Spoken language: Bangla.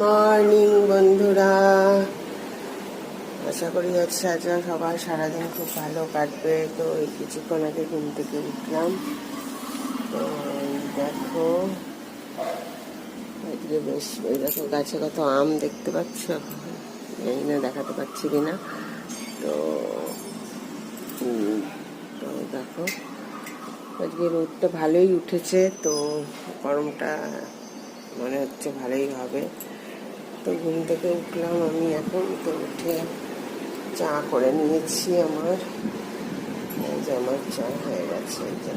মর্নিং বন্ধুরা, আশা করি আজকে সবার সারাদিন খুব ভালো কাটবে। তো এই কিছুক্ষণ আগে ঘুম থেকে উঠলাম। তো দেখো আজকে বেশ, এই দেখো গাছে কত আম দেখতে পাচ্ছ, এই না দেখাতে পাচ্ছি কিনা। তো তো দেখো আজকে রোদটা ভালোই উঠেছে, তো গরমটা মনে হচ্ছে ভালোই হবে। তো ঘুম থেকে উঠলাম আমি এখন, তো উঠে চা করে নিয়েছি। আমার চা হয়ে গেছে, চা